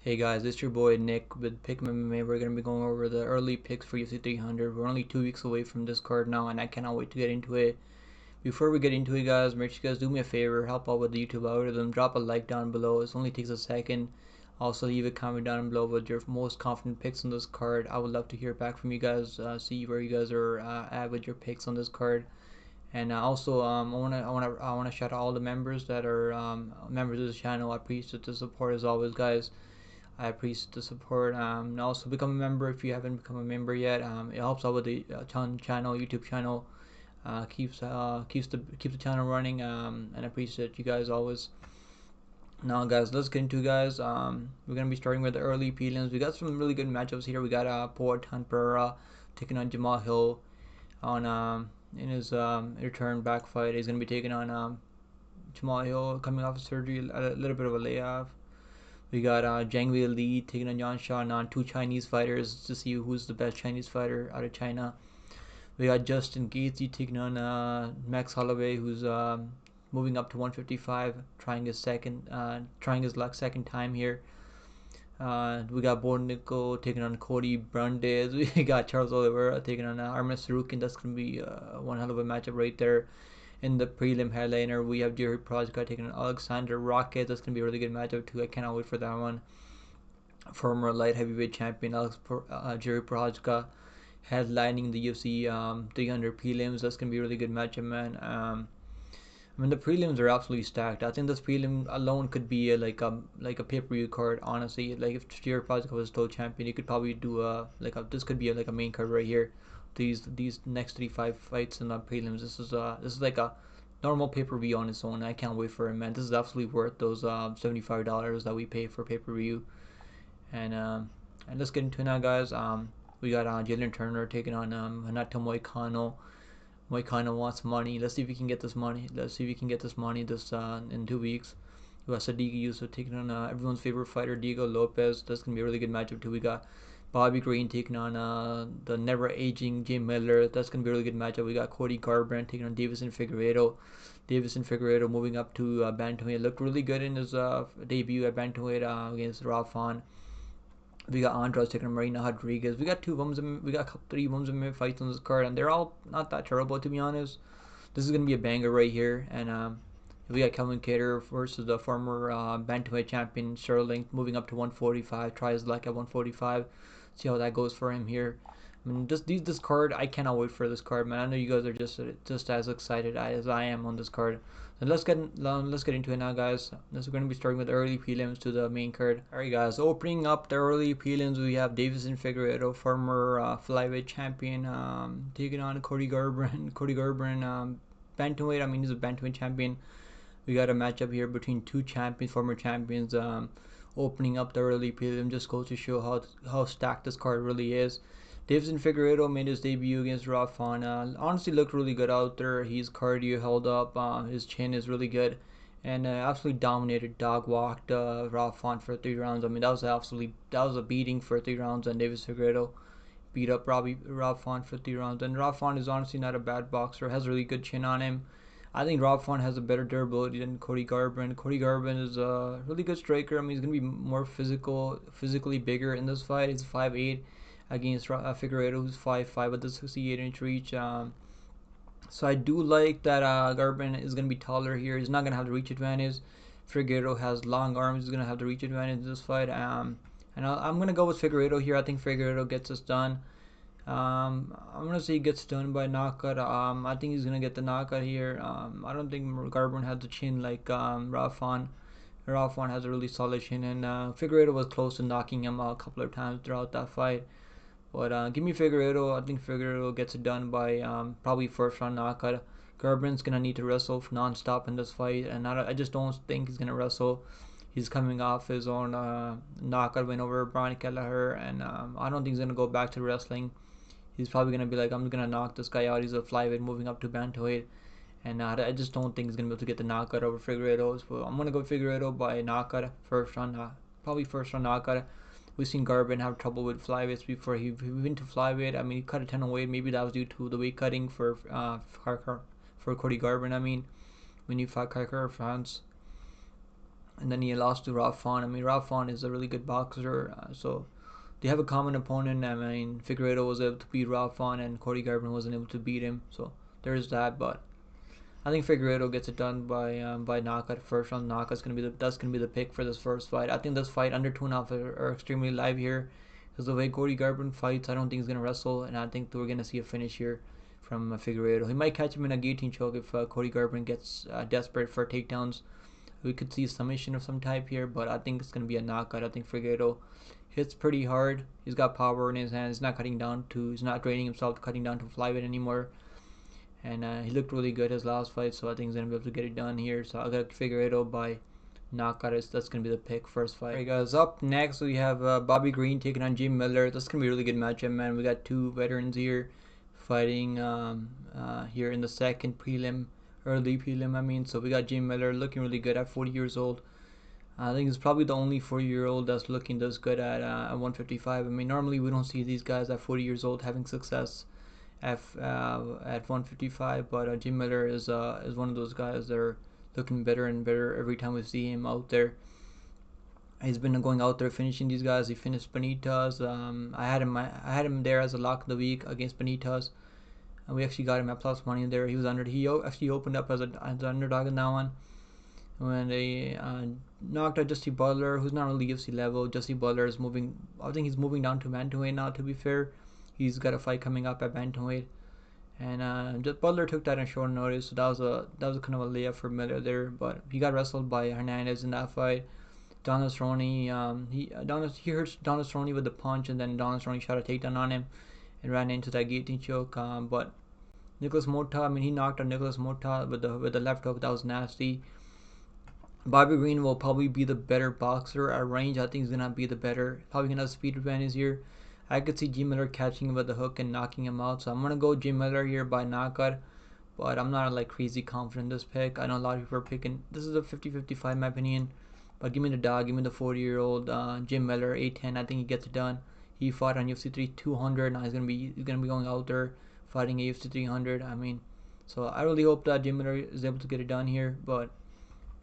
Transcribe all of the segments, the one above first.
Hey guys, it's your boy Nick with Pick MMA. We're gonna be going over the early picks for UFC 300. We're only 2 weeks away from this card now, and I cannot wait to get into it. Before we get into it, guys, make sure you guys do me a favor, help out with the YouTube algorithm. Drop a like down below. It only takes a second. Also, leave a comment down below with your most confident picks on this card. I would love to hear back from you guys. See where you guys are at with your picks on this card. And also, I wanna shout out all the members that are members of this channel. I appreciate the support as always, guys. I appreciate the support. And also become a member if you haven't become a member yet. It helps out with the channel, YouTube channel. Keeps the channel running. And I appreciate you guys always. Now, guys, let's get into it, guys. We're gonna be starting with the early prelims. We got some really good matchups here. We got Pereira taking on Jamal Hill on in his return back fight. He's gonna be taking on Jamal Hill coming off of surgery, a little bit of a layoff. We got Zhang Weili taking on Xiaonan, two Chinese fighters to see who's the best Chinese fighter out of China. We got Justin Gaethje taking on Max Holloway, who's moving up to 155, trying his luck second time here. We got Nickal taking on Cody, Brundage. We got Charles Oliveira taking on Arman. That's gonna be one hell of a matchup right there. In the prelim headliner, we have Jiří Procházka taking on Aleksandar. Rakić. That's gonna be a really good matchup too. I cannot wait for that one. Former light heavyweight champion Jiří Procházka headlining the UFC 300 prelims. That's gonna be a really good matchup, man. I mean, the prelims are absolutely stacked. I think this prelim alone could be like a pay-per-view card. Honestly, like if Jiří Procházka was still champion, you could probably do this could be like a main card right here. These next 35 fights in the prelims. This is like a normal pay-per-view on its own. I can't wait for it, man. This is absolutely worth those $75 that we pay for pay-per-view. And let's get into it now, guys. We got Jalin Turner taking on Renato Moicano. Moicano wants money. Let's see if we can get this money. This in 2 weeks. We got Sodiq Yusuff taking on everyone's favorite fighter, Diego Lopes. That's gonna be a really good matchup too. We got Bobby Green taking on the never-aging Jay Miller. That's going to be a really good matchup. We got Cody Garbrandt taking on Deiveson Figueiredo. Figueiredo moving up to bantamweight. Looked really good in his debut at bantamweight against Rafa. We got Andrade taking on Marina Rodriguez. We got three women's MMA fights on this card, and they're all not that terrible, to be honest. This is going to be a banger right here. And we got Kelvin Kattar versus the former bantamweight champion Jalin, moving up to 145. Try his luck at 145. See how that goes for him here. I mean, this card, I cannot wait for this card, man. I know you guys are just as excited as I am on this card. And let's get into it now, guys. We're going to be starting with the early prelims to the main card. Alright, guys, opening up the early prelims, we have Deiveson Figueiredo, former flyweight champion, taking on Cody Garbrandt. Bantamweight. I mean, he's a bantamweight champion. We got a matchup here between two former champions. Opening up the early prelim just goes to show how stacked this card really is. Deiveson Figueiredo made his debut against Rafa. Honestly, looked really good out there. His cardio held up. His chin is really good, and absolutely dominated. Dog walked Rafa for 3 rounds. I mean, that was a beating for 3 rounds, and Deiveson Figueiredo beat up Rafa for 3 rounds. And Rafa is honestly not a bad boxer. Has a really good chin on him. I think Rafa has a better durability than Cody Garbrandt. Cody Garbrandt is a really good striker. I mean, he's going to be more physically bigger in this fight. He's 5'8", against Figueiredo, who's 5'5", with the 68-inch reach. So I do like that Garbrandt is going to be taller here. He's not going to have the reach advantage. Figueiredo has long arms. He's going to have the reach advantage in this fight. And I'm going to go with Figueiredo here. I think Figueiredo gets this done. I'm gonna say he gets done by knockout. I think he's gonna get the knockout here. I don't think Garbrandt has the chin like Rafa. Rafa has a really solid chin, and Figueiredo was close to knocking him out a couple of times throughout that fight. But give me Figueiredo. I think Figueiredo gets it done by probably first round knockout. Garbrandt's gonna need to wrestle non-stop in this fight, and I just don't think he's gonna wrestle. He's coming off his own knockout win over Brian Kelleher, and I don't think he's gonna go back to wrestling. He's probably going to be like, I'm going to knock this guy out. He's a flyweight moving up to bantamweight. And I just don't think he's going to be able to get the knockout over Figueiredo. So I'm going to go Figueiredo by knockout, probably first round knockout. We've seen Garbrandt have trouble with flyweights before he went to flyweight. I mean, he cut a ton of weight. Maybe that was due to the weight cutting for Cody Garbrandt. I mean, when you fought Kattar, France. and then he lost to Rob Font. I mean, Rob Font is a really good boxer, so they have a common opponent. I mean, Figueiredo was able to beat Rob Font, and Cody Garbrandt wasn't able to beat him, so there's that. But I think Figueiredo gets it done by knockout, first round knockout. That's gonna be the pick for this first fight. I think this fight under 2.5 are extremely live here, because the way Cody Garbrandt fights, I don't think he's gonna wrestle, and I think we're gonna see a finish here from Figueiredo. He might catch him in a guillotine choke if Cody Garbrandt gets desperate for takedowns. We could see a submission of some type here, but I think it's gonna be a knockout. I think Figueiredo hits pretty hard. He's got power in his hands. He's not draining himself cutting down to flyweight anymore. And he looked really good his last fight, so I think he's going to be able to get it done here. So I got Figueiredo by knockout. That's going to be the pick first fight. Alright guys, up next we have Bobby Green taking on Jim Miller. That's going to be a really good matchup, man. We got two veterans here fighting here in the second early prelim, I mean. So we got Jim Miller looking really good at 40 years old. I think he's probably the only 40-year-old that's looking this good at 155. I mean, normally we don't see these guys at 40 years old having success at 155, but Jim Miller is one of those guys that are looking better and better every time we see him out there. He's been going out there finishing these guys. He finished Benitez. I had him there as a lock of the week against Benitez, and we actually got him at plus money there. He actually opened up as an underdog in that one when they knocked out Justy Butler, who's not really UFC level. Justy Butler is moving. I think he's moving down to bantamweight now. To be fair, he's got a fight coming up at bantamweight, and Butler took that on short notice. So that was kind of a layup for Miller there. But he got wrestled by Hernandez in that fight. Donald Cerrone, he hurt Donald Cerrone with the punch, and then Donald Cerrone shot a takedown on him and ran into that guillotine choke. But Nicholas Mota, I mean, he knocked out Nicholas Mota with the left hook. That was nasty. Bobby Green will probably be the better boxer at range. I think he's gonna be probably gonna have speed advantage here. I could see Jim Miller catching him with the hook and knocking him out. So I'm gonna go Jim Miller here by knockout, but I'm not like crazy confident in this pick. I know a lot of people are picking. This is a 50-55 in my opinion. But give me the dog. Give me the 40-year-old Jim Miller, 8'10". I think he gets it done. He fought on UFC 200. Now he's gonna be going out there fighting at UFC 300. I mean, so I really hope that Jim Miller is able to get it done here. But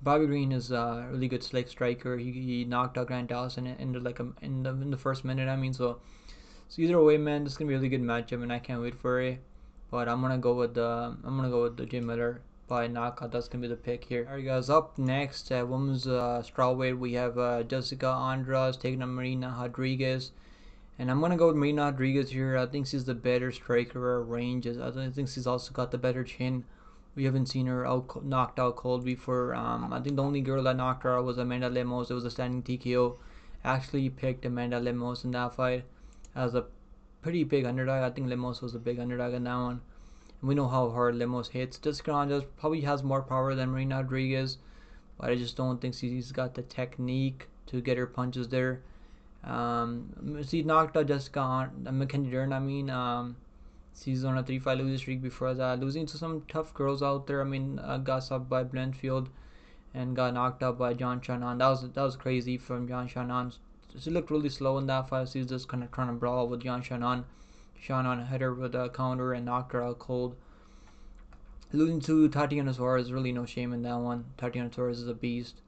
Bobby Green is a really good slick striker. He knocked out Grant Dawson in the first minute. I mean, so either way, man, this is gonna be a really good matchup, and I can't wait for it. But I'm gonna go with the Jim Miller by knockout. That's gonna be the pick here. Alright guys, up next at women's strawweight we have Jéssica Andrade taking on Marina Rodriguez, and I'm gonna go with Marina Rodriguez here. I think she's the better striker at range. I think she's also got the better chin. We haven't seen her knocked out cold before. I think the only girl that knocked her out was Amanda Lemos. It was a standing TKO. Actually picked Amanda Lemos in that fight as a pretty big underdog. I think Lemos was a big underdog in that one. And we know how hard Lemos hits. Jéssica Andrade probably has more power than Marina Rodriguez, but I just don't think she's got the technique to get her punches there. She knocked out Mackenzie Dern. I mean, she's on a 3-5 losing streak before that, losing to some tough girls out there. I mean, got stopped by Blanchfield and got knocked out by Xiaonan. That was crazy from Xiaonan. She looked really slow in that fight. She's just kind of trying to brawl with Xiaonan. Xiaonan hit her with a counter and knocked her out cold. Losing to Tatiana Suarez, really no shame in that one. Tatiana Suarez is a beast.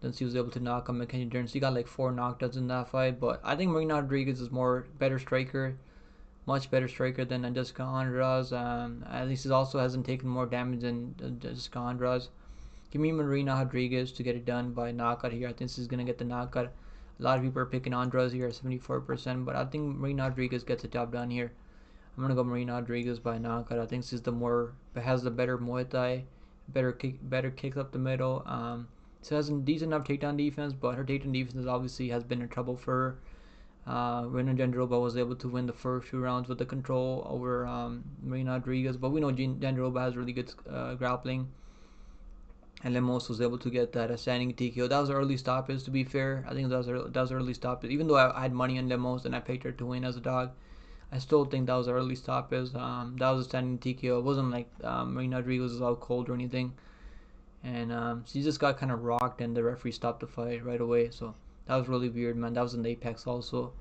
Then she was able to knock out Mackenzie Dern. She got like 4 knockdowns in that fight. But I think Marina Rodriguez is better striker. Much better striker than Jéssica Andrade. At least he also hasn't taken more damage than Jéssica Andrade. Give me Marina Rodriguez to get it done by knockout here. I think she's going to get the knockout. A lot of people are picking Andrade here at 74%, but I think Marina Rodriguez gets the job done here. I'm going to go Marina Rodriguez by knockout. I think she's has the better Muay Thai, better kicks up the middle. She has a decent enough takedown defense, but her takedown defense obviously has been in trouble for her. Renan Jandiroba was able to win the first 2 rounds with the control over Marina Rodriguez, but we know Jandiroba has really good grappling, and Lemos was able to get that standing TKO. That was an early stoppage, to be fair. I think that was early stoppage. Even though I had money on Lemos and I picked her to win as a dog, I still think that was an early stoppage. That was a standing TKO. It wasn't like Marina Rodriguez was out cold or anything, and she just got kind of rocked, and the referee stopped the fight right away. So that was really weird, man. That was in the Apex also.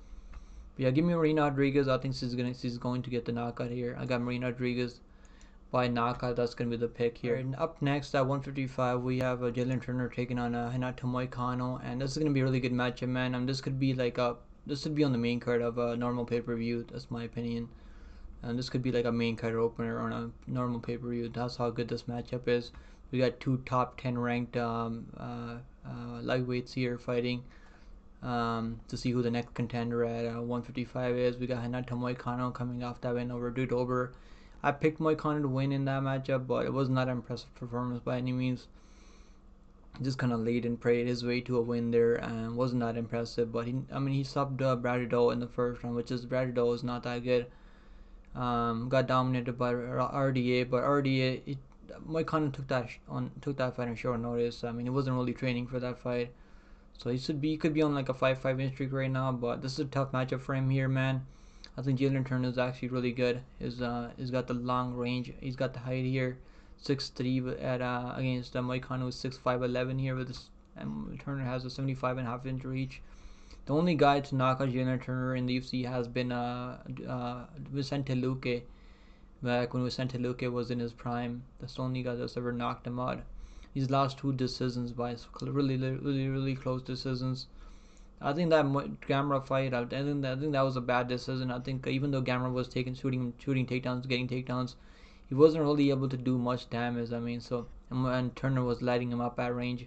But yeah, give me Marina Rodriguez. I think she's going to get the knockout here. I got Marina Rodriguez by knockout. That's gonna be the pick here. And up next at 155, we have Jalin Turner taking on Renato Moicano, and this is gonna be a really good matchup, man. This could be like this would be on the main card of a normal pay-per-view. That's my opinion. And this could be like a main card opener on a normal pay-per-view. That's how good this matchup is. We got two top 10 ranked lightweights here fighting to see who the next contender at 155 is. We got Renato Moicano coming off that win over Dober. I picked Moicano to win in that matchup, but it was not an impressive performance by any means. Just kind of laid and prayed his way to a win there, and wasn't that impressive. But he subbed Brado in the first round, which is Brado is not that good. Got dominated by RDA, but RDA, Moicano took that fight on short notice. I mean, he wasn't really training for that fight, so he could be on like a 5-5 win streak right now. But this is a tough matchup for him here, man. I think Jalin Turner is actually really good. He's got the long range. He's got the height here, 6'3" at against Moicano who's 6'5", 11 here with this. And Turner has a 75.5 inch reach. The only guy to knock out Jalin Turner in the UFC has been Vicente Luque. Back when Vicente Luque was in his prime, that's the only guy that's ever knocked him out. He's lost 2 decisions by really close decisions. I think that Garbrandt fight, I think that was a bad decision. I think even though Garbrandt was shooting takedowns, getting takedowns, he wasn't really able to do much damage. I mean, and Turner was lighting him up at range.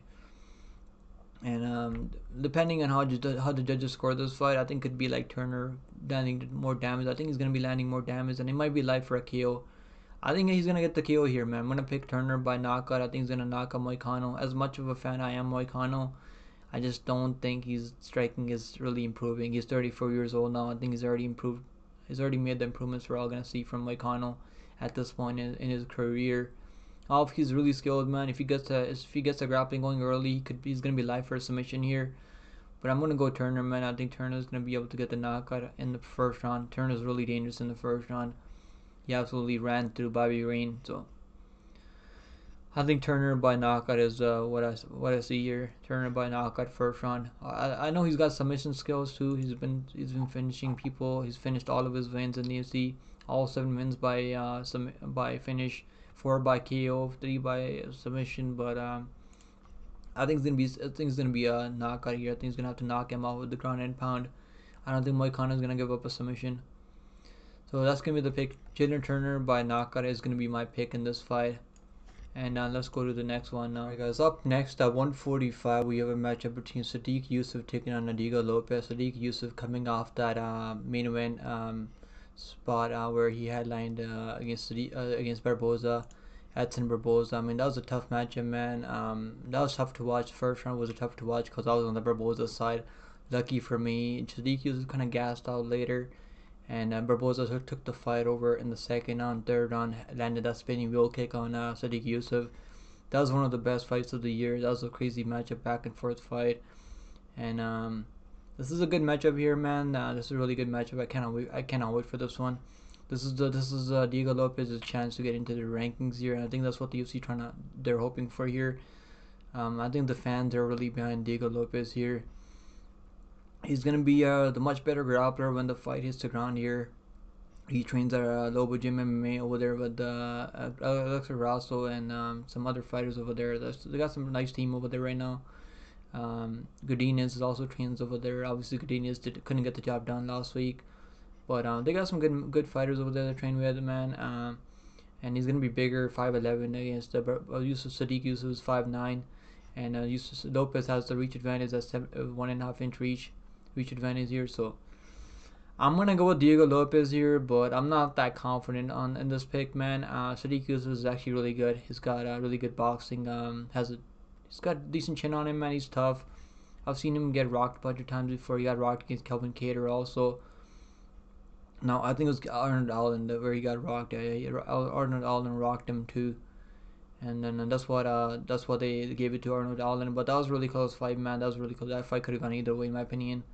And depending on how the judges score this fight, I think it'd be like Turner landing more damage. I think he's gonna be landing more damage, and it might be live for a KO. I think he's gonna get the KO here, man. I'm gonna pick Turner by knockout. I think he's gonna knock out Moicano. As much of a fan I am Moicano, I just don't think his striking is really improving. He's 34 years old now. I think he's already improved. He's already made the improvements we're all gonna see from Moicano at this point in his career. If he's really skilled, man, if he gets a grappling going early, he's gonna be live for a submission here. But I'm gonna go Turner, man. I think Turner's gonna be able to get the knockout in the first round. Turner's really dangerous in the first round. He absolutely ran through Bobby Green, so I think Turner by knockout is what I see here. Turner by knockout first round. I know he's got submission skills too. He's been finishing people. He's finished all of his wins in the UFC. All 7 wins by finish. 4 by KO, 3 by submission, but I think it's gonna be a knockout here. I think he's gonna have to knock him out with the ground and pound. I don't think Moicano is gonna give up a submission. So that's gonna be the pick. Jalin Turner by knockout is gonna be my pick in this fight. And let's go to the next one now. Alright guys, up next at 145 we have a matchup between Sodiq Yusuff taking on Diego Lopes. Sodiq Yusuff coming off that main event spot where he headlined against Barboza, Edson Barboza. I mean, that was a tough matchup, man. That was tough to watch. First round was tough to watch because I was on the Barboza side. Lucky for me, Sodiq was kind of gassed out later, and Barboza took the fight over in the second round. Third round, landed that spinning wheel kick on Sodiq Yusuff. That was one of the best fights of the year. That was a crazy matchup, back and forth fight, and this is a good matchup here, man. This is a really good matchup. I cannot wait for this one. This is Diego Lopes' chance to get into the rankings here, and I think that's what the UFC they're hoping for here. I think the fans are really behind Diego Lopes here. He's gonna be the much better grappler when the fight hits the ground here. He trains at Lobo Gym MMA over there with Alexa Rasso and some other fighters over there. They got some nice team over there right now. Godinez is also trains over there. Obviously, Godinez couldn't get the job done last week, but they got some good fighters over there to train with, man. And he's gonna be bigger, 5'11" against Sodiq Yusuff is 5'9", and Lopes has the reach advantage. That's 1.5 inch reach advantage here. So I'm gonna go with Diego Lopes here, but I'm not that confident in this pick, man. Sodiq Yusuff is actually really good. He's got really good boxing. He's got a decent chin on him, man. He's tough. I've seen him get rocked a bunch of times before. He got rocked against Kelvin Kattar also. No, I think it was Arnold Allen where he got rocked. Arnold Allen rocked him too, and then that's what they gave it to Arnold Allen. But that was a really close fight, man. That was really close. That fight could have gone either way, in my opinion.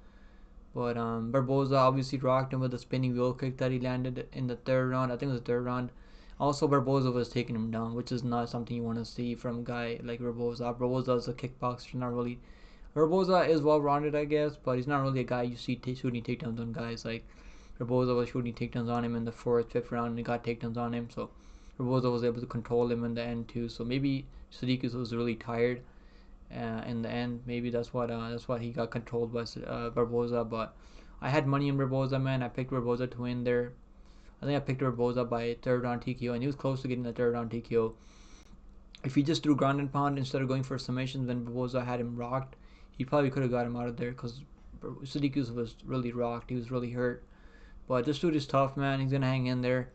But Barboza obviously rocked him with the spinning wheel kick that he landed in the third round. I think it was the third round. Also, Barboza was taking him down, which is not something you want to see from a guy like Barboza. Barboza is a kickboxer, not really. Barboza is well-rounded, I guess, but he's not really a guy you see shooting takedowns on guys. Like Barboza was shooting takedowns on him in the 4th, 5th round, and he got takedowns on him. So Barboza was able to control him in the end too. So maybe Sodiq was really tired in the end. Maybe that's what he got controlled by Barboza. But I had money in Barboza, man. I picked Barboza to win there. I think I picked Barboza by third round TKO, and he was close to getting the third round TKO. If he just threw ground and pound instead of going for submissions when Barboza had him rocked, he probably could have got him out of there because Sodiq was really rocked. He was really hurt. But this dude is tough, man. He's gonna hang in there.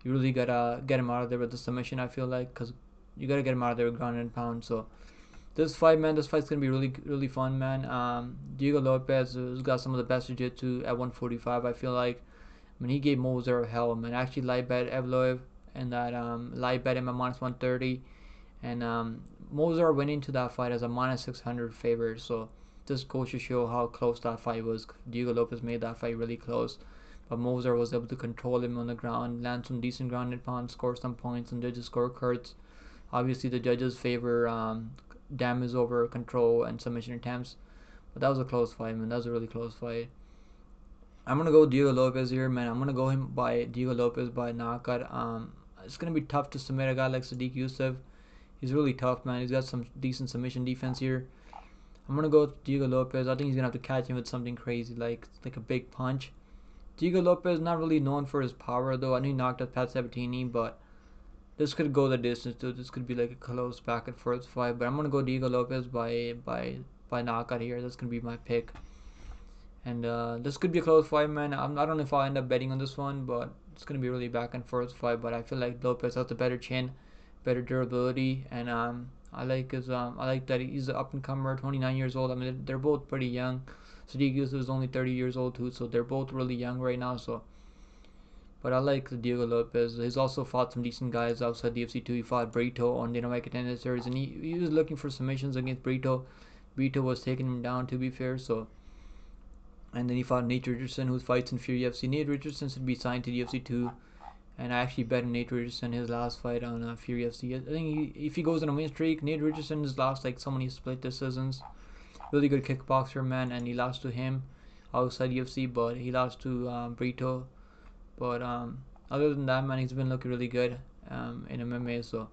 You really gotta get him out of there with the submission, I feel like, because you gotta get him out of there with ground and pound. So this fight, man, this fight's gonna be really fun, man. Diego Lopes has got some of the best jiu-jitsu at 145. I feel like. I mean, he gave Moser hell, man. I actually live bet Evloev and that live bet him at minus 130, and Moser went into that fight as a minus 600 favorite. So this goes to show how close that fight was. Diego Lopes made that fight really close. But Moser was able to control him on the ground, land some decent ground and pound, score some points on judges' scorecards. Obviously, the judges favor damage over control and submission attempts. But that was a close fight, man. That was a really close fight. I'm going to go Diego Lopes here, man. I'm going to go him by Diego Lopes by knockout. It's going to be tough to submit a guy like Sodiq Yusuff. He's really tough, man. He's got some decent submission defense here. I'm going to go with Diego Lopes. I think he's going to have to catch him with something crazy, like a big punch. Diego Lopes not really known for his power, though. I know he knocked out Pat Sabatini, but this could go the distance, too. This could be like a close back and forth fight. But I'm going to go Diego Lopes by knockout here. That's going to be my pick. And this could be a close fight, man. I don't know if I'll end up betting on this one, but it's going to be a really back and forth fight. But I feel like Lopes has a better chin, better durability, and I like that he's an up and comer, 29 years old. I mean, they're both pretty young. Sodiq Yusuff is only 30 years old too, so they're both really young right now. So, but I like Diego Lopes. He's also fought some decent guys outside the UFC too. He fought Brito on the Dynamite Contender Series, and he was looking for submissions against Brito. Brito was taking him down, to be fair. So, and then he fought Nate Richardson, who fights in Fury UFC. Nate Richardson should be signed to the UFC too. And I actually bet Nate Richardson his last fight on Fury FC. I think if he goes on a win streak, Nate Richardson has lost like so many split decisions. Really good kickboxer, man, and he lost to him outside UFC, but he lost to Brito. But other than that, man, he's been looking really good in MMA. So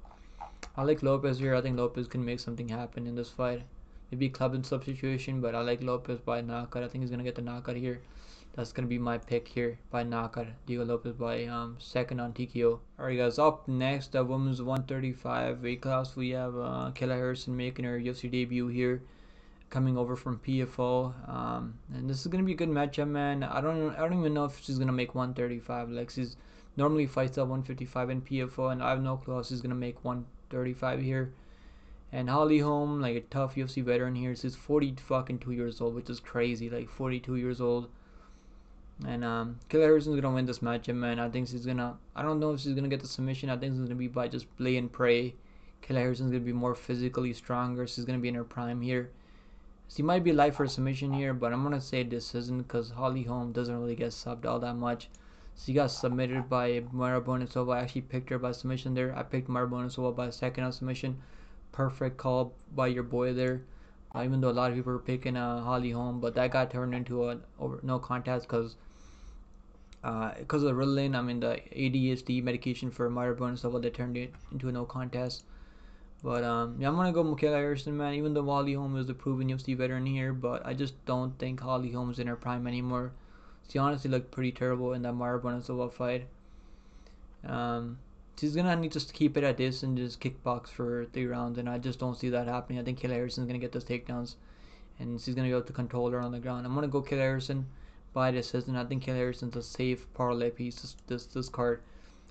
I like Lopes here. I think Lopes can make something happen in this fight. Maybe club and substitution, but I like Lopes by knockout. I think he's gonna get the knockout here. That's going to be my pick here by knockout. Diego Lopes by second on TKO. Alright guys, up next, women's 135 weight class. We have Kayla Harrison making her UFC debut here, coming over from PFO. And this is going to be a good matchup, man. I don't even know if she's going to make 135. Like, she's normally fights at 155 in PFO, and I have no clue how she's going to make 135 here. And Holm, like a tough UFC veteran here. She's 42 years old, which is crazy. Like 42 years old. And Kayla Harrison's gonna win this matchup, man. I think she's gonna. I don't know if she's gonna get the submission. I think it's gonna be by just play and pray. Kayla Harrison's gonna be more physically stronger. She's gonna be in her prime here. She might be live for a submission here, but I'm gonna say decision because Holm doesn't really get subbed all that much. She got submitted by Mara Bonisova. I actually picked her by submission there. I picked Mara Bonisova by second on submission. Perfect call by your boy there. Even though a lot of people were picking Holm, but that got turned into a no contest because of the Ritalin, I mean the ADHD medication for Mara Bonisova, they turned it into a no contest. But yeah, I'm gonna go Kayla Harrison, man. Even though Holm is a proven UFC veteran here, but I just don't think Holm's in her prime anymore. She honestly looked pretty terrible in that Mara Bonisova fight. She's gonna need to keep it at this and just kickbox for 3 rounds, and I just don't see that happening. I think Kayla Harrison's gonna get those takedowns, and she's gonna be able to control her on the ground. I'm gonna go Kayla Harrison by decision. I think Kayla Harrison's a safe parlay piece. This card,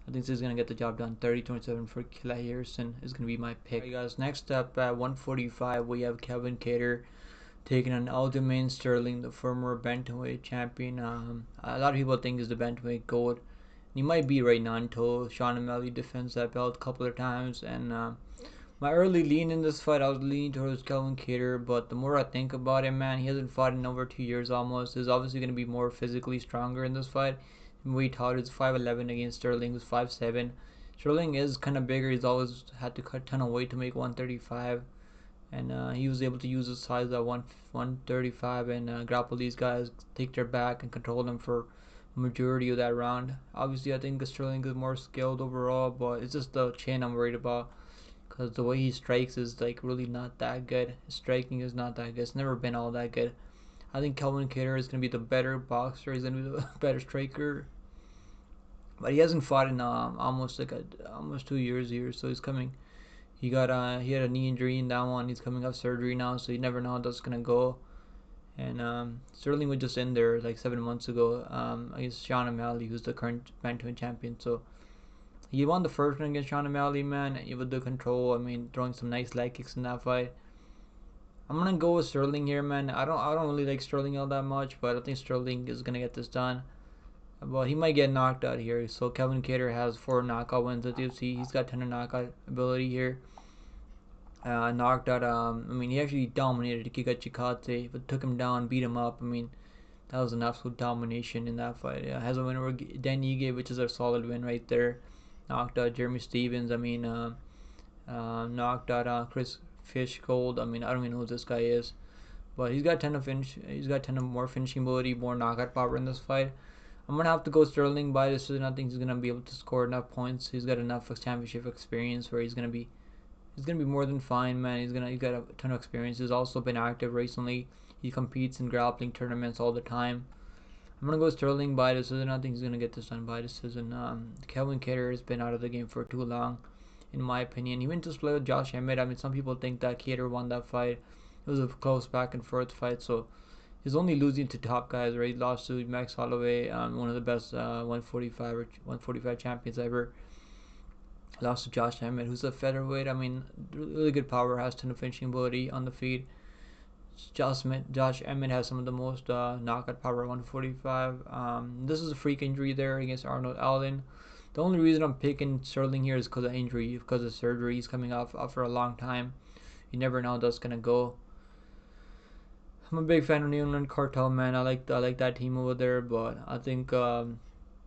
I think she's gonna get the job done. 30-27 for Kayla Harrison is gonna be my pick. Alright guys, next up at 145 we have Kevin Kattar taking on Aljamain Sterling, the former bantamweight champion. A lot of people think he's the bantamweight gold. He might be right now until Sean O'Malley defends that belt a couple of times. And my early lean in this fight, I was leaning towards Kevin Kattar, but the more I think about it, man, he hasn't fought in over 2 years almost. He's obviously going to be more physically stronger in this fight. Weight taught is 5'11 against Sterling, who's 5'7. Sterling is kind of bigger. He's always had to cut a ton of weight to make 135. And he was able to use his size at 135 and grapple these guys, take their back, and control them for majority of that round. Obviously, I think Sterling is more skilled overall, but it's just the chin I'm worried about. Because the way he strikes is like really not that good. His striking is not that good. It's never been all that good. I think Calvin Kattar is going to be the better boxer. He's going to be the better striker. But he hasn't fought in almost 2 years here, so he's coming. He had a knee injury in that one. He's coming off surgery now, so you never know how that's gonna go. And Sterling was just in there like 7 months ago against Sean O'Malley, who's the current bantamweight champion. So he won the first one against Sean O'Malley, man. With the control, I mean, throwing some nice leg kicks in that fight. I'm gonna go with Sterling here, man. I don't really like Sterling all that much, but I think Sterling is gonna get this done. But he might get knocked out here. So Calvin Kattar has 4 knockout wins at the UFC. He's got 10 knockout ability here. Knocked out. I mean, he actually dominated Giga Chikadze, but took him down, beat him up. I mean, that was an absolute domination in that fight. Has a win over Dan Ige, which is a solid win right there. Knocked out Jeremy Stevens. I mean, knocked out Chris Fishgold. I mean, I don't even know who this guy is, but he's got 10 of finish. He's got 10 of more finishing ability, more knockout power in this fight. I'm gonna have to go Sterling by decision. I think he's gonna be able to score enough points. He's got enough championship experience where he's gonna be more than fine, man. He's got a ton of experience. He's also been active recently. He competes in grappling tournaments all the time. I'm gonna go Sterling by decision. I think he's gonna get this done by decision. Calvin Kattar has been out of the game for too long, in my opinion. He went to split with Josh Emmett. I mean, some people think that Kattar won that fight. It was a close back and forth fight, so he's only losing to top guys, right? He lost to Max Holloway, one of the best 145 champions ever. Lost to Josh Emmett, who's a featherweight. I mean, really good power, has ton of finishing ability on the feet. Josh Emmett has some of the most knockout power, 145. This is a freak injury there against Arnold Allen. The only reason I'm picking Sterling here is because of injury, because of surgery. He's coming off for a long time. You never know how that's gonna go. I'm a big fan of New England Cartel, man. I like that team over there, but I think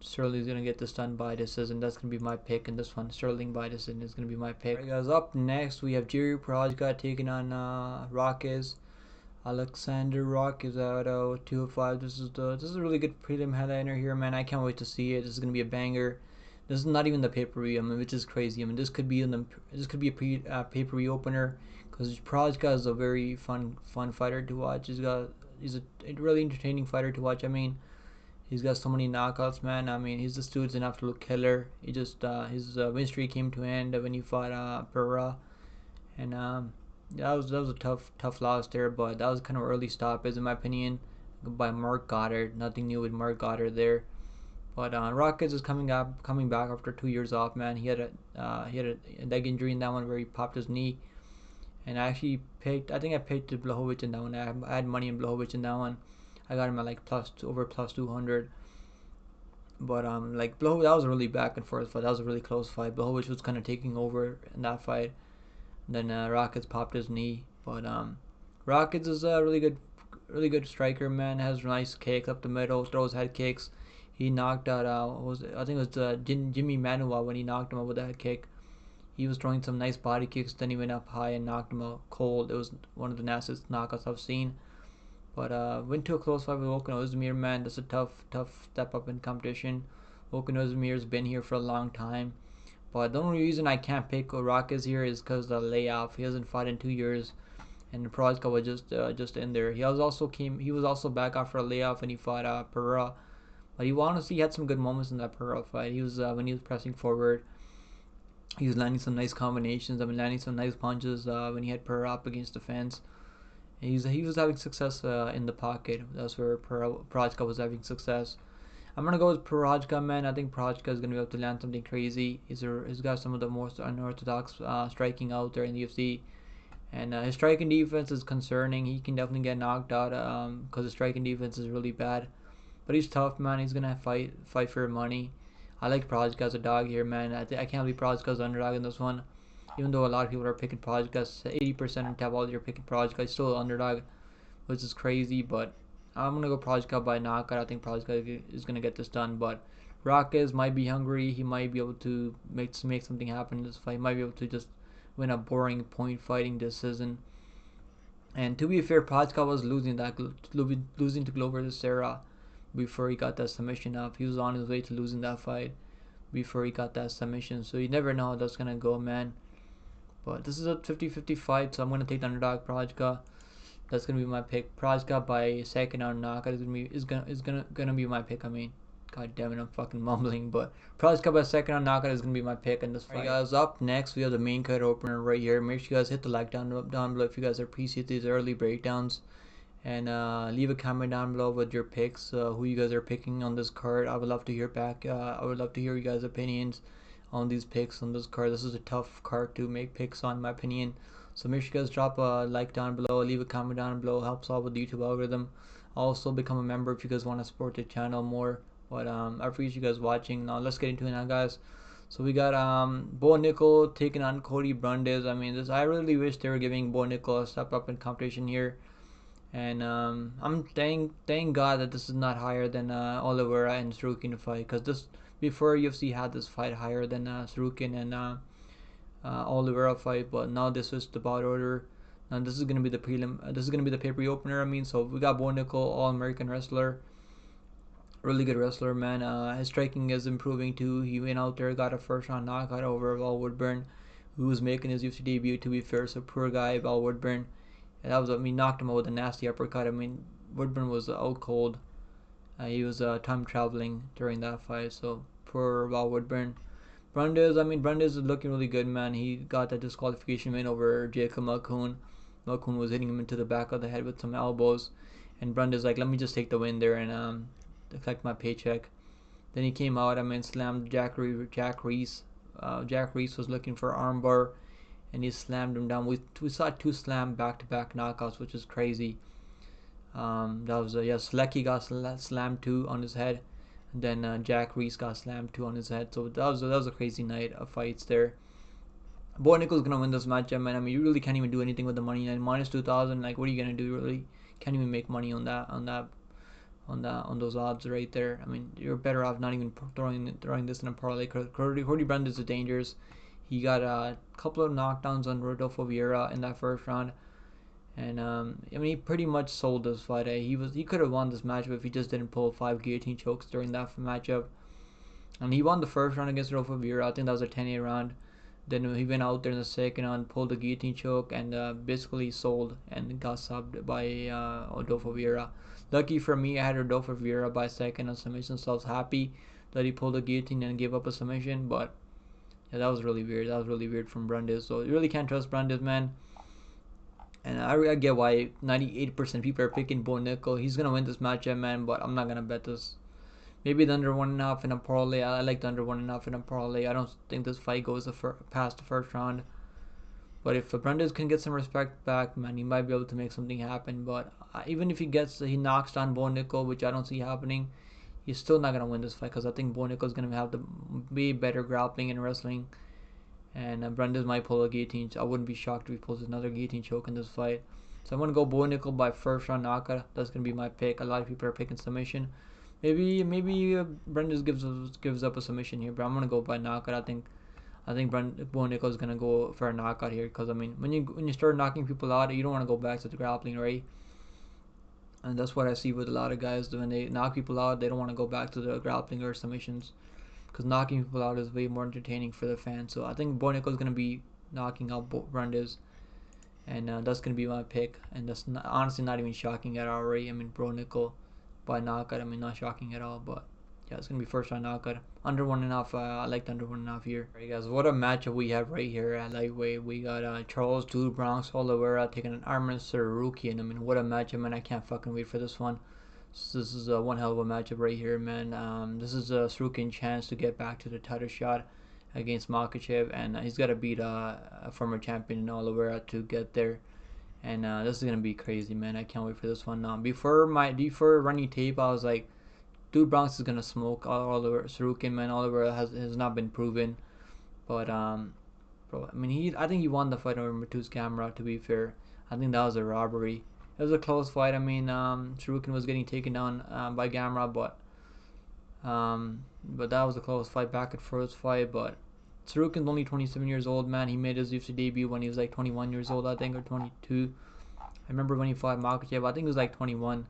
Sterling's gonna get this done by decision. That's gonna be my pick in this one. Sterling by decision is gonna be my pick. Alright, guys, up next we have Jiří Procházka taking on Rakić. Aleksandar Rakić out 205. This is a really good prelim headliner here, man. I can't wait to see it. This is gonna be a banger. This is not even the pay-per-view, I mean, which is crazy. I mean, this could be a pay-per-view opener, because Procházka is a very fun fighter to watch. He's a really entertaining fighter to watch. I mean, he's got so many knockouts, man. I mean, this dude's an absolute killer. He just his win streak came to an end when he fought Pereira, and that was a tough loss there. But that was kind of early stoppage, in my opinion, by Mark Goddard. Nothing new with Mark Goddard there. But Rakić is coming back after 2 years off, man. He had a leg injury in that one where he popped his knee. And I picked Blachowicz in that one. I had money in Blachowicz in that one. I got him at like over plus 200. But like that was a really back and forth fight. That was a really close fight. Blachowicz was kind of taking over in that fight. Then Rakić popped his knee. But Rakić is a really good striker, man. Has nice kicks up the middle, throws head kicks. He knocked out I think it was Jimmy Manuwa when he knocked him out with that head kick. He was throwing some nice body kicks, then he went up high and knocked him out cold. It was one of the nastiest knockouts I've seen. But went to a close fight with Volkan Ozdemir, man. That's a tough step up in competition. Volkan Ozdemir's been here for a long time. But the only reason I can't pick Rakić here is because of the layoff. He hasn't fought in 2 years, and Procházka was just in there. He was also back after a layoff when he fought Pereira. But he had some good moments in that Pereira fight. He was when he was pressing forward. He was landing some nice combinations. I mean, landing some nice punches when he had Pereira up against the fence. He was having success in the pocket. That's where Procházka was having success. I'm gonna go with Procházka, man. I think Procházka is gonna be able to land something crazy. He's got some of the most unorthodox striking out there in the UFC, and his striking defense is concerning. He can definitely get knocked out because his striking defense is really bad. But he's tough, man. He's gonna fight for money. I like Procházka as a dog here, man. I can't believe Procházka's underdog in this one. Even though a lot of people are picking Procházka, 80% of tabloids are picking Procházka. He's still an underdog, which is crazy. But I'm gonna go Procházka by knockout. I think Procházka is gonna get this done. But Rakić might be hungry. He might be able to make something happen in this fight. He might be able to just win a boring point fighting decision. And to be fair, Procházka was losing to Glover Teixeira. before he got that submission up. He was on his way to losing that fight before he got that submission. So you never know how that's gonna go, man. But this is a 50-50 fight, so I'm gonna take the underdog Procházka. That's gonna be my pick. Procházka by second or knockout is gonna be my pick. I mean, god damn it, I'm fucking mumbling, but Procházka by second or knockout is gonna be my pick in this fight. Alright guys, up next we have the main card opener right here. Make sure you guys hit the like down below if you guys appreciate these early breakdowns, and leave a comment down below with your picks, who you guys are picking on this card. I would love to hear back. I would love to hear you guys' opinions on these picks on this card. This is a tough card to make picks on, in my opinion. So make sure you guys drop a like down below, leave a comment down below. Helps out with the YouTube algorithm. Also become a member if you guys want to support the channel more. But I appreciate you guys watching. Now let's get into it now, guys. So we got Nickal taking on Cody Brundage. I mean, I really wish they were giving Nickal a step up in competition here. And I'm thank God that this is not higher than Oliveira and Tsarukyan fight, because this before UFC had this fight higher than Tsarukyan and Oliveira fight, but now this is the bout order, and this is gonna be the prelim. This is gonna be the pay-per-view opener. I mean, so we got Nickal, All-American wrestler, really good wrestler, man. His striking is improving too. He went out there, got a first-round knockout over Val Woodburn, who was making his UFC debut. To be fair, so poor guy Val Woodburn. And that was, I mean, knocked him out with a nasty uppercut. I mean, Woodburn was out cold. He was time traveling during that fight, so poor Val Woodburn. Brundage, I mean, Brundage is looking really good, man. He got that disqualification win over Jacob Malkoun. Malkoun was hitting him into the back of the head with some elbows, and Brundage like, let me just take the win there and collect my paycheck. Then he came out, I mean, slammed Jack Reese. Jack Reese was looking for armbar, and he slammed him down. We saw two slam back-to-back knockouts, which is crazy. That was Sodiq got slammed too on his head. And then Jack Reese got slammed too on his head. So that was a crazy night of fights there. Nickal's gonna win this matchup, man. I mean, you really can't even do anything with the money. And minus 2,000, like, what are you gonna do? Really, can't even make money on those odds right there. I mean, you're better off not even throwing this in a parlay. Cody Brundage is dangerous. He got a couple of knockdowns on Rodolfo Vieira in that first round. And I mean, he pretty much sold this fight. He could have won this matchup if he just didn't pull 5 guillotine chokes during that matchup. And he won the first round against Rodolfo Vieira. I think that was a 10-8 round. Then he went out there in the second round, pulled the guillotine choke, and basically sold and got subbed by Rodolfo Vieira. Lucky for me, I had Rodolfo Vieira by second on submission, so I was happy that he pulled the guillotine and gave up a submission. But yeah, that was really weird. That was really weird from Brundage. So you really can't trust Brundage, man. And I get why 98% people are picking Nickal. He's going to win this matchup, man, but I'm not going to bet this. Maybe the under 1.5 in a parlay. I like the under 1.5 in a parlay. I don't think this fight goes past the first round. But if Brundage can get some respect back, man, he might be able to make something happen. But even if he knocks down Nickal, which I don't see happening, he's still not going to win this fight, because I think Nickal is going to have the way better grappling and wrestling. And Brundage might pull a guillotine. I wouldn't be shocked if he pulls another guillotine choke in this fight. So I'm going to go Nickal by first round knockout. That's going to be my pick. A lot of people are picking submission. Maybe Brundage gives up a submission here, but I'm going to go by knockout. I think Nickal is going to go for a knockout here, because I mean, when you start knocking people out, you don't want to go back to the grappling, right? And that's what I see with a lot of guys. When they knock people out, they don't want to go back to the grappling or submissions, because knocking people out is way more entertaining for the fans. So I think Nickal is going to be knocking out Brundage, and that's going to be my pick. And that's honestly not even shocking at all, right? I mean, Nickal by knockout, I mean, not shocking at all. But yeah, it's going to be first round knockout. Under 1.5, I like the under 1.5 here. Alright guys, what a matchup we have right here at lightweight. We got Charles Dude Bronx Oliveira taking an Arman Tsarukyan. I mean, what a matchup, man. I can't fucking wait for this one. So this is one hell of a matchup right here, man. This is a Tsarukyan chance to get back to the title shot against Makhachev, and he's got to beat a former champion in Oliveira to get there. And this is gonna be crazy, man. I can't wait for this one. Before running tape, I was like, Dude Bronx is gonna smoke Oliveira. Tsarukyan, man. Oliveira has not been proven, but bro, I mean, I think he won the fight over Matu's camera. To be fair, I think that was a robbery. It was a close fight. I mean, Tsarukyan was getting taken down by Gamera, but that was a close fight, back and forth fight. But Tsarukyan's only 27 years old, man. He made his UFC debut when he was like 21 years old, I think, or 22. I remember when he fought Makhachev, I think he was like 21.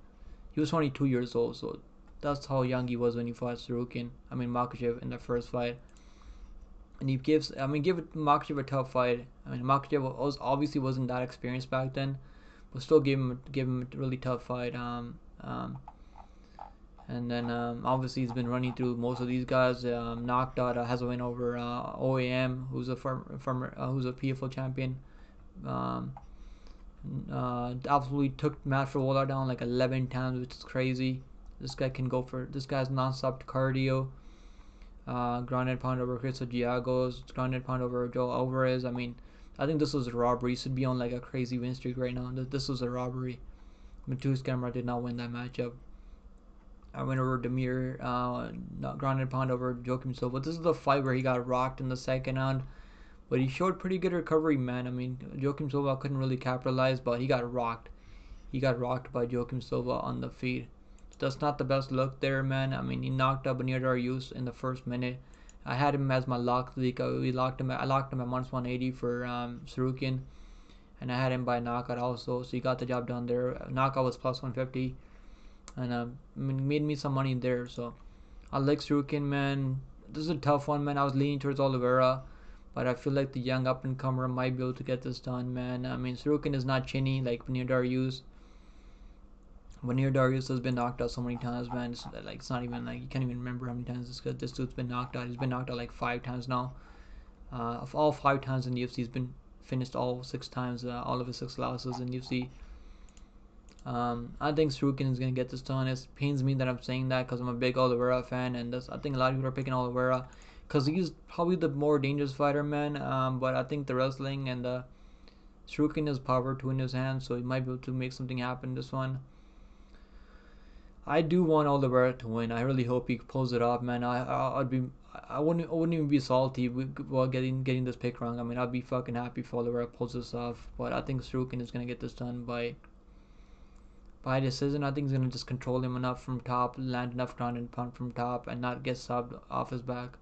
He was 22 years old, so that's how young he was when he fought Makhachev in the first fight. And he give Makhachev a tough fight. Makhachev obviously wasn't that experienced back then, but still gave him a really tough fight. And then obviously he's been running through most of these guys. Knocked out, has a win over OAM, who's a who's a PFL champion. Absolutely took Matt Favola down like 11 times, which is crazy. This guy's non-stop cardio. Grounded pound over Chris Giagos, grounded pound over Joe Alvarez. I think this was a robbery. He should be on like a crazy win streak right now. This was a robbery. Matus Gamera did not win that matchup. I went over Demir, grounded pound over Joaquim Silva. This is the fight where he got rocked in the second round, but he showed pretty good recovery, man. Joaquim Silva couldn't really capitalize, but he got rocked. He got rocked by Joaquim Silva on the feet. That's not the best look there, man. He knocked out Benir Darius in the first minute. I had him as my lock leak. I locked him at minus 180 for Tsarukyan, and I had him by knockout also. So he got the job done there. Knockout was plus 150, and made me some money there. So I like Tsarukyan, man. This is a tough one, man. I was leaning towards Oliveira, but I feel like the young up and comer might be able to get this done, man. Tsarukyan is not chinny like Benir Darius. Benir Darius has been knocked out so many times, man. It's not even like you can't even remember how many times this dude's been knocked out. He's been knocked out like 5 times now. Of all 5 times in the UFC, he's been finished all 6 times. All of his 6 losses in UFC. I think Tsarukyan is gonna get this done. It pains me that I'm saying that because I'm a big Oliveira fan, and I think a lot of people are picking Oliveira because he's probably the more dangerous fighter, man. But I think the wrestling and the Tsarukyan has power too in his hands, so he might be able to make something happen this one. I do want Oliveira to win. I really hope he pulls it off, man. I wouldn't even be salty while getting this pick wrong. I'd be fucking happy if Oliveira pulls this off. But I think Tsarukyan is gonna get this done by decision. I think he's gonna just control him enough from top, land enough ground and pound from top, and not get subbed off his back.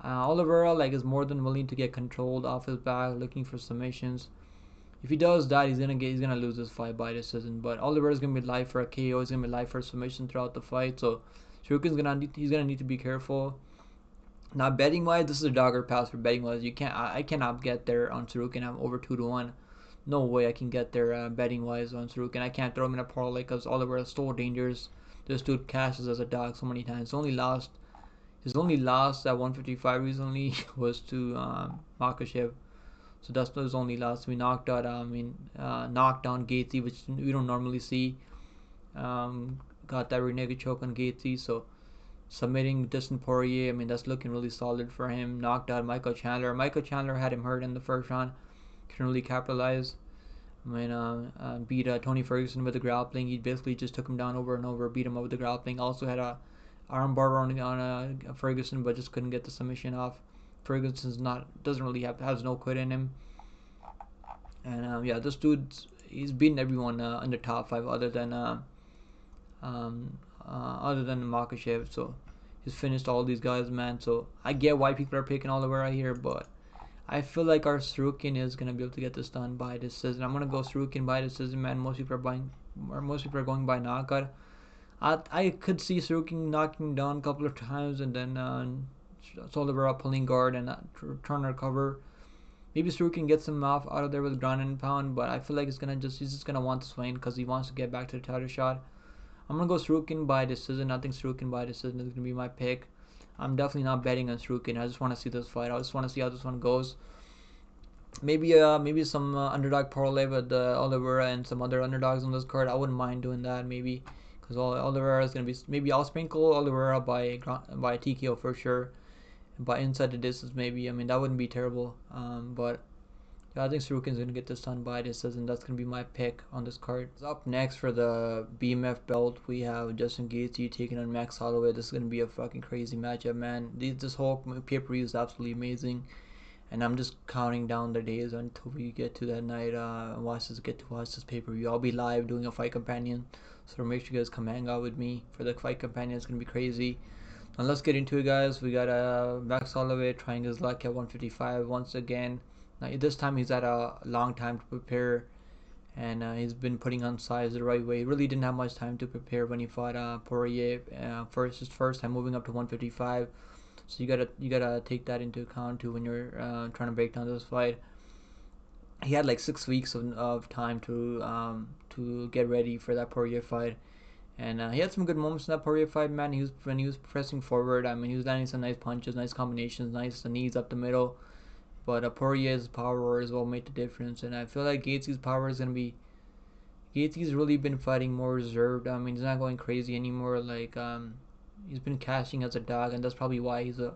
Oliveira is more than willing to get controlled off his back, looking for submissions. If he does that, he's gonna lose this fight by decision. But Oliveira's gonna be live for a KO. He's gonna be live for a submission throughout the fight. So Tsarukyan's gonna need to be careful. Now betting wise, this is a dogger pass for betting wise. I cannot get there on Tsarukyan. I'm over 2-1. No way I can get there betting wise on Tsarukyan. I can't throw him in a parlay because Oliveira is so dangerous. This dude cashes as a dog so many times. His only loss at 155 recently was to Makhachev. So that's his only loss. We knocked out knocked down Gaethje, which we don't normally see. Got that rear naked choke on Gaethje. So submitting Dustin Poirier, that's looking really solid for him. Knocked out Michael Chandler. Michael Chandler had him hurt in the first round. Couldn't really capitalize. Beat Tony Ferguson with the grappling. He basically just took him down over and over, beat him up with the grappling. Also had a armbar on Ferguson, but just couldn't get the submission off. Ferguson's has no quit in him. And this dude, he's beaten everyone in the top 5 other than Makhachev. So he's finished all these guys, man. So I get why people are picking Oliveira here, but I feel like our Tsarukyan is gonna be able to get this done by decision. I'm gonna go Tsarukyan by decision, man. Most people are going by knockout. I could see Tsarukyan knocking down a couple of times and then Oliveira pulling guard and trying to recover. Maybe Tsarukyan gets him out of there with ground and pound, but I feel like he's just gonna want to swing because he wants to get back to the title shot. I'm gonna go Tsarukyan by decision. I think Tsarukyan by decision is gonna be my pick. I'm definitely not betting on Tsarukyan. I just want to see this fight. I just want to see how this one goes. Maybe some underdog parlay with Oliveira and some other underdogs on this card. I wouldn't mind doing that maybe because Oliveira is gonna be. Maybe I'll sprinkle Oliveira by TKO for sure. By inside the distance maybe. That wouldn't be terrible. But yeah, I think Tsarukyan's gonna get this done by decision. That's gonna be my pick on this card. Up next for the BMF belt, we have Justin Gaethje taking on Max Holloway. This is gonna be a fucking crazy matchup, man. This whole pay-per-view is absolutely amazing, and I'm just counting down the days until we get to that night. Watch this pay-per-view. I'll be live doing a fight companion, so make sure you guys come hang out with me for the fight companion. It's gonna be crazy. Now let's get into it, guys. We got Max Holloway trying his luck at 155 once again. Now this time he's had a long time to prepare, and he's been putting on size the right way. He really didn't have much time to prepare when he fought Poirier, his first time moving up to 155. So you gotta take that into account too when you're trying to break down this fight. He had like 6 weeks of time to get ready for that Poirier fight, and he had some good moments in that Poirier fight, man. When he was pressing forward. I mean, he was landing some nice punches, nice combinations, nice knees up the middle. But Poirier's power is what made the difference, and I feel like Gaethje's power is gonna be. Gaethje's really been fighting more reserved. I mean, he's not going crazy anymore. Like he's been cashing as a dog, and that's probably why he's a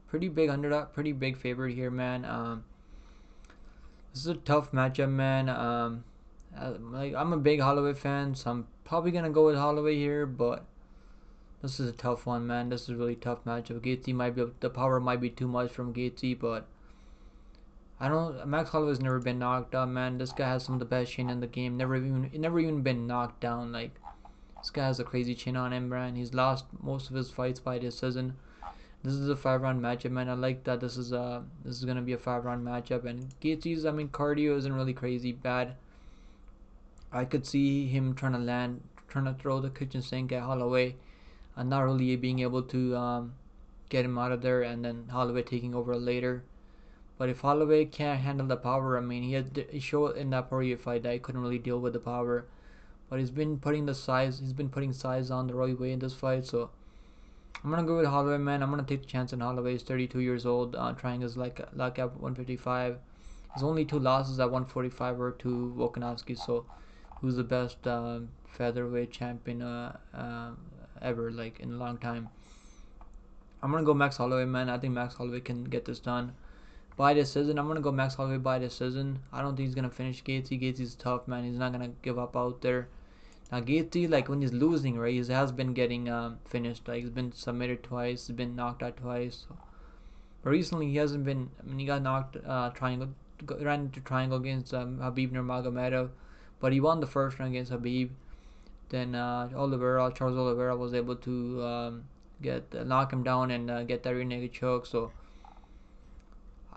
pretty big underdog, pretty big favorite here, man. This is a tough matchup, man. Like I'm a big Holloway fan, so I'm probably gonna go with Holloway here, but this is a tough one, man. This is a really tough matchup. Gaethje might be the power might be too much from Gaethje, but I don't. Max Holloway's never been knocked out, man. This guy has some of the best chin in the game. Never even been knocked down. Like this guy has a crazy chin on him, man. He's lost most of his fights by decision. This is a 5-round matchup, man. I like that. This is gonna be a 5-round matchup, and Gaethje's, I mean, cardio isn't really crazy bad. I could see him trying to throw the kitchen sink at Holloway, and not really being able to get him out of there, and then Holloway taking over later. But if Holloway can't handle the power, I mean, he showed in that Poirier fight that he couldn't really deal with the power. But he's been putting size on the right way in this fight, so I'm gonna go with Holloway, man. I'm gonna take the chance on Holloway. He's 32 years old, trying his luck at 155. His only 2 losses at 145 were to Volkanovski, so who's the best featherweight champion ever, like in a long time. I'm gonna go Max Holloway, man. I think Max Holloway can get this done by decision. I'm gonna go Max Holloway by decision. I don't think he's gonna finish Gaethje. Gaethje's tough, man. He's not gonna give up out there. Now Gaethje, like when he's losing, right, he has been getting finished. Like he's been submitted twice, he's been knocked out twice. But recently he hasn't been. I mean, he got knocked ran into triangle against Khabib Nurmagomedov, but he won the first round against Khabib. Then Charles Oliveira was able to knock him down and get that rear naked choke. So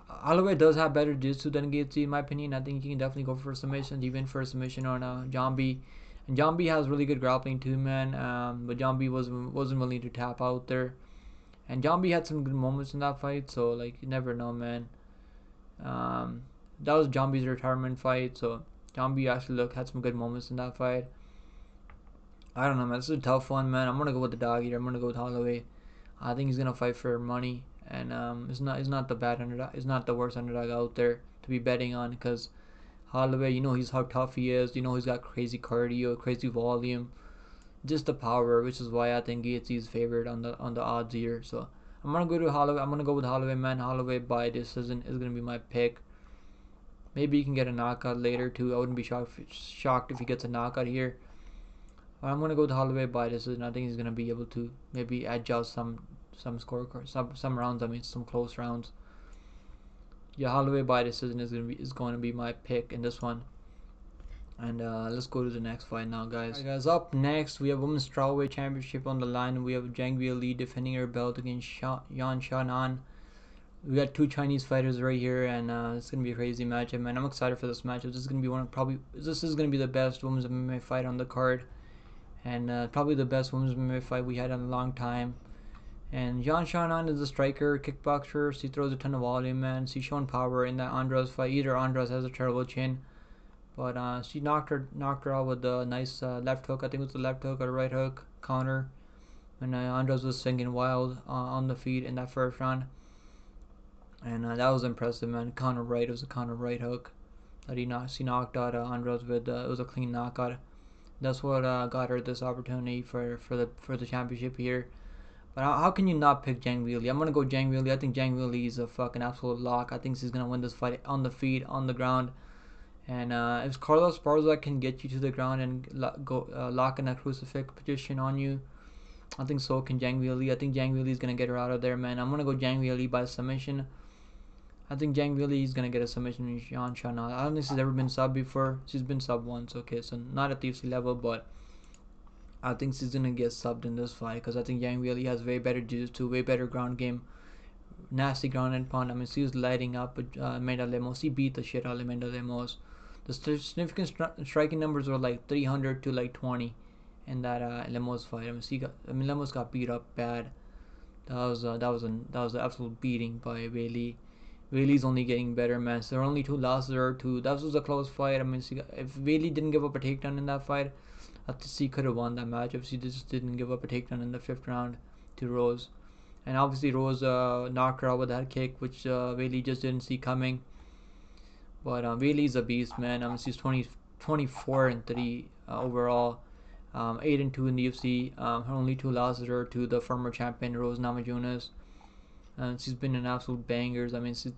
Holloway does have better jiu-jitsu than Gaethje, in my opinion. I think he can definitely go for a submission, even for a submission on Jambi. And Jambi has really good grappling too, man. But Jambi wasn't willing to tap out there. And Jambi had some good moments in that fight, so like you never know, man. That was Jambi's retirement fight, so Jambi actually had some good moments in that fight. I don't know, man. This is a tough one, man. I'm gonna go with the dog here. I'm gonna go with Holloway. I think he's gonna fight for money, and it's not the bad underdog. It's not the worst underdog out there to be betting on, because Holloway, you know he's how tough he is. You know he's got crazy cardio, crazy volume, just the power, which is why I think Gaethje is favored on the odds here. So I'm gonna go to Holloway. I'm gonna go with Holloway, man. Holloway by decision is gonna be my pick. Maybe he can get a knockout later too. I wouldn't be shocked if he gets a knockout here. I'm gonna go with Holloway by decision. I think he's gonna be able to maybe adjust some some rounds. I mean, some close rounds. Yeah, Holloway by decision is going to be my pick in this one. And let's go to the next fight now, guys. Alright, guys, up next we have Women's Strawweight Championship on the line. We have Zhang Weili defending her belt against Xiaonan. We got 2 Chinese fighters right here, and it's gonna be a crazy matchup, man. I'm excited for this matchup. This is gonna be this is gonna be the best women's MMA fight on the card, and probably the best women's MMA fight we had in a long time. And Xiaonan is a striker, kickboxer. She throws a ton of volume, man. She's shown power in that Andrade fight. Either Andrade has a terrible chin, but she knocked her out with a nice left hook. I think it was the left hook or right hook counter. And Andrade was singing wild on the feet in that first round. And that was impressive, man. It was a counter right hook that she knocked out Andrade with. It was a clean knockout. That's what got her this opportunity for the championship here. But how can you not pick Zhang Weili? I'm gonna go Zhang Weili. I think Zhang Weili is a fucking absolute lock. I think she's gonna win this fight on the feet, on the ground. And if Carlos Barza can get you to the ground and lock in a crucifix position on you, I think so can Zhang Weili. I think Zhang Weili is gonna get her out of there, man. I'm gonna go Zhang Weili by submission. I think Zhang Weili is gonna get a submission in Xiaonan. I don't think she's ever been sub before. She's been sub once, okay, so not at the UFC level, but I think she's gonna get subbed in this fight because I think Zhang Weili has way better jiu-jitsu, way better ground game, nasty ground and pound. I mean, she was lighting up Amanda Lemos. She beat the shit out of Amanda Lemos. The significant striking numbers were like 300 to like 20 in that Lemos fight. Lemos got beat up bad. That was an absolute beating by Weili. Weili's only getting better, man. So there are only 2 losses or 2. That was a close fight. If Weili didn't give up a takedown in that fight, I think he could have won that match. If he just didn't give up a takedown in the 5th round to Rose. And obviously Rose knocked her out with that kick, which Weili just didn't see coming. But Weili's a beast, man. She's 24-3 overall. 8-2 in the UFC. Her only 2 losses are to the former champion Rose Namajunas. And she's been an absolute bangers.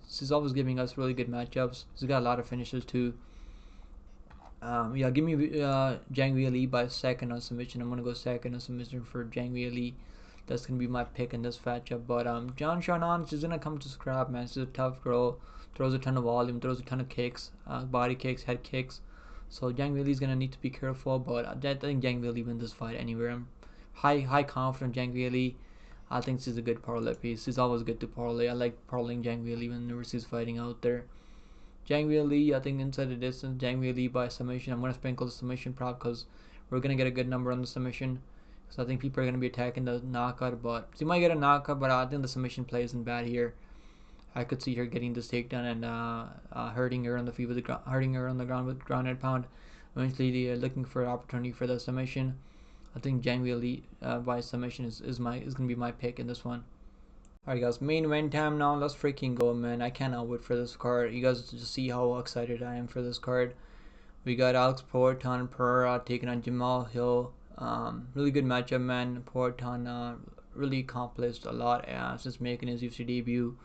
She's always giving us really good matchups. She's got a lot of finishes too. Give me Zhang Weili by second on submission. I'm gonna go second on submission for Zhang Weili. That's gonna be my pick in this matchup. But Xiaonan, she's gonna come to scrap, man. She's a tough girl. Throws a ton of volume. Throws a ton of kicks, body kicks, head kicks. So Zhang Weili's gonna need to be careful. But I think Zhang Weili wins this fight anywhere. I'm high confident Zhang Weili. I think she's a good parlay piece. She's always good to parlay. I like parlaying Zhang Weili whenever she's fighting out there. Zhang Weili, I think inside the distance. Zhang Weili by submission. I'm gonna sprinkle the submission prop because we're gonna get a good number on the submission. So I think people are gonna be attacking the knockout, but she might get a knockout. But I think the submission play isn't bad here. I could see her getting this takedown and hurting her on the feet with hurting her on the ground with ground and pound. Eventually, they're looking for an opportunity for the submission. I think Zhang Weili by submission is gonna be my pick in this one. Alright guys, main event time now. Let's freaking go, man. I cannot wait for this card. You guys just see how excited I am for this card. We got Alex Poatan Pereira taking on Jamal Hill. Really good matchup, man. Poatan really accomplished a lot since making his UFC debut.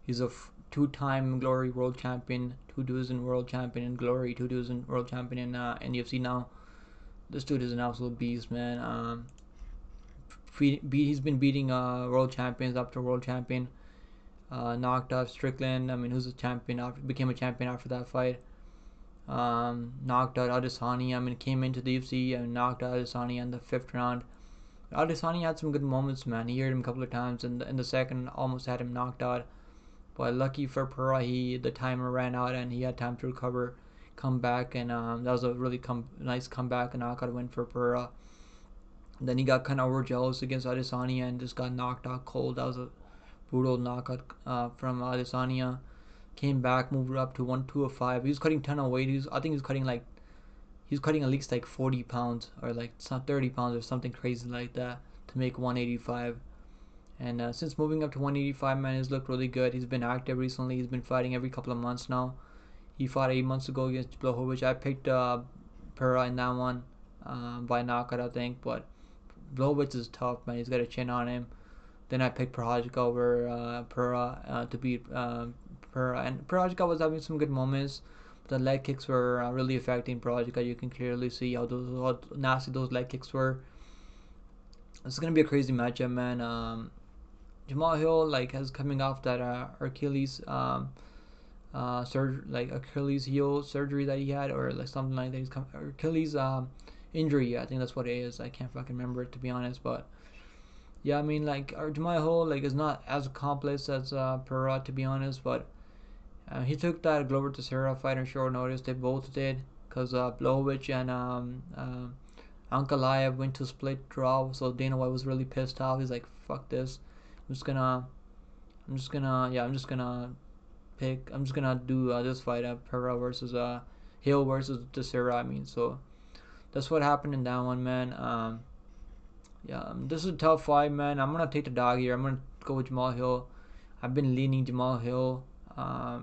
He's a 2-time Glory World Champion, 2-division World Champion in Glory, 2-division World Champion in UFC now. This dude is an absolute beast, man. He's been beating world champions after world champion. Knocked out Strickland. Who's a champion became a champion after that fight. Knocked out Adesanya. Came into the UFC and knocked out Adesanya in the 5th round. Adesanya had some good moments, man. He hurt him a couple of times, and in the second, almost had him knocked out. But lucky for Pereira, the timer ran out and he had time to recover, come back, and that was a really nice comeback and knockout win for Pereira. Then he got kind of overjealous against Adesanya and just got knocked out cold. That was a brutal knockout from Adesanya. Came back, moved up to 125. He was cutting a ton of weight. I think he was cutting at least like 40 pounds or like 30 pounds or something crazy like that to make 185. And since moving up to 185, man, he's looked really good. He's been active recently. He's been fighting every couple of months now. He fought 8 months ago against Blachowicz. I picked Pereira in that one by knockout, I think. But Blachowicz is tough, man. He's got a chin on him. Then I picked Procházka over Pereira to beat Pereira. And Procházka was having some good moments. The leg kicks were really affecting Procházka. You can clearly see how nasty those leg kicks were. It's going to be a crazy matchup, man. Jamal Hill has coming off that Achilles Achilles heel surgery that he had, or like something like that. Achilles injury, I think that's what it is. I can't fucking remember it, to be honest, but yeah, Jamal Hill is not as accomplished as Pereira, to be honest, but he took that Glover Teixeira fight on short notice. They both did, because Blachowicz and Ankalaev went to split draw, so Dana White was really pissed off. He's like, fuck this. I'm just gonna do this fight, Pereira versus Hill versus Teixeira. So that's what happened in that one, man. This is a tough fight, man. I'm gonna take the dog here. I'm gonna go with Jamal Hill. I've been leaning Jamal Hill. I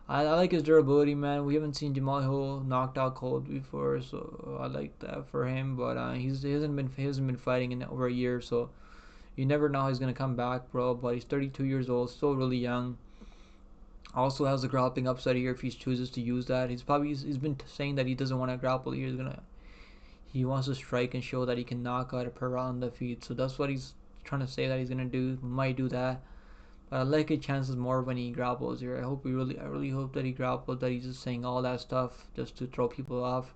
like his durability, man. We haven't seen Jamal Hill knocked out cold before, so I like that for him. But he hasn't been fighting in over a year, so you never know how he's gonna come back, bro. But he's 32 years old, still really young. Also has a grappling upside here if he chooses to use that. He's been saying that he doesn't want to grapple here. He wants to strike and show that he can knock out a Pereira on the feet. So that's what he's trying to say that he's gonna do. Might do that. But I like his chances more when he grapples here. I really hope that he grapples, that he's just saying all that stuff just to throw people off.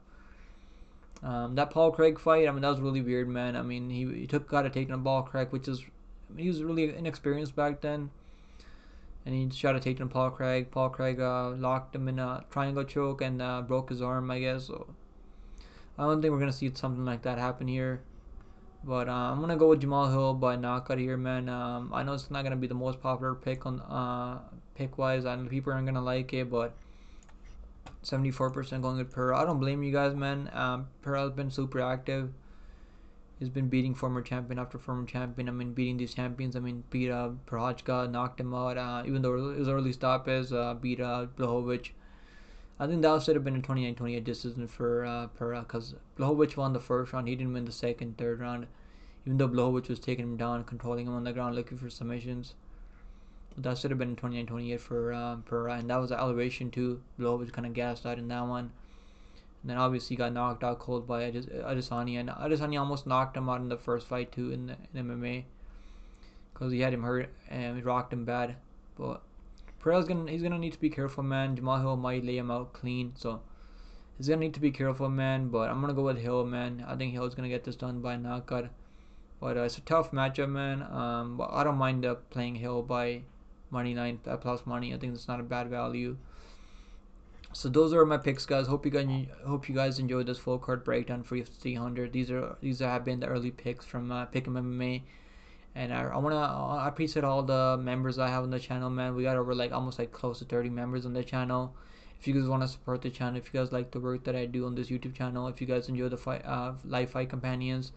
That Paul Craig fight, that was really weird, man. He got a take on Paul Craig, which is, he was really inexperienced back then. and he tried to take down Paul Craig. Paul Craig locked him in a triangle choke and broke his arm, I guess. So I don't think we're gonna see something like that happen here. But I'm gonna go with Jamal Hill by knockout here, man. I know it's not gonna be the most popular pick on pick wise. I know people aren't gonna like it, but 74% going with Pereira. I don't blame you guys, man. Pereira's been super active. He's been beating former champion after former champion. I mean, beating these champions. I mean, beat Procházka, knocked him out. Even though his early stop is beat Blachowicz. I think that should have been a 29-28 decision for Pereira, because Blachowicz won the first round. He didn't win the second, third round. Even though Blachowicz was taking him down, controlling him on the ground, looking for submissions. But that should have been a 29-28 for Pereira. And that was an elevation too. Blachowicz kind of gassed out in that one. And then obviously got knocked out cold by Adesanya. And Adesanya almost knocked him out in the first fight too in MMA. Because he had him hurt and he rocked him bad. But Pereira's he's gonna need to be careful, man. Jamal Hill might lay him out clean, so he's gonna need to be careful, man. But I'm gonna go with Hill, man. I think Hill's gonna get this done by knockout. But it's a tough matchup, man. But I don't mind playing Hill by money line plus money. I think it's not a bad value. So those are my picks, guys. Hope you guys enjoyed this full card breakdown for UFC 300. These have been the early picks from Pick'em MMA. And I appreciate all the members I have on the channel, man. We got over almost close to 30 members on the channel. If you guys want to support the channel, if you guys like the work that I do on this YouTube channel, if you guys enjoy the live fight companions,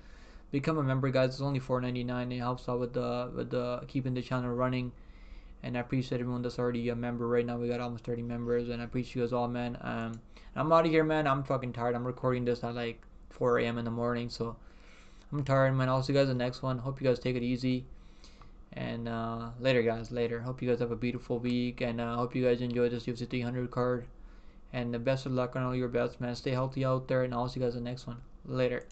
become a member, guys. It's only $4.99. It helps out with the keeping the channel running. And I appreciate everyone that's already a member right now. We got almost 30 members, and I appreciate you guys all, man. I'm out of here, man. I'm fucking tired. I'm recording this at 4 a.m. in the morning, so I'm tired, man. I'll see you guys in the next one. Hope you guys take it easy. And later, guys. Later. Hope you guys have a beautiful week. And hope you guys enjoy this UFC 300 card. And the best of luck on all your bets, man. Stay healthy out there. And I'll see you guys in the next one. Later.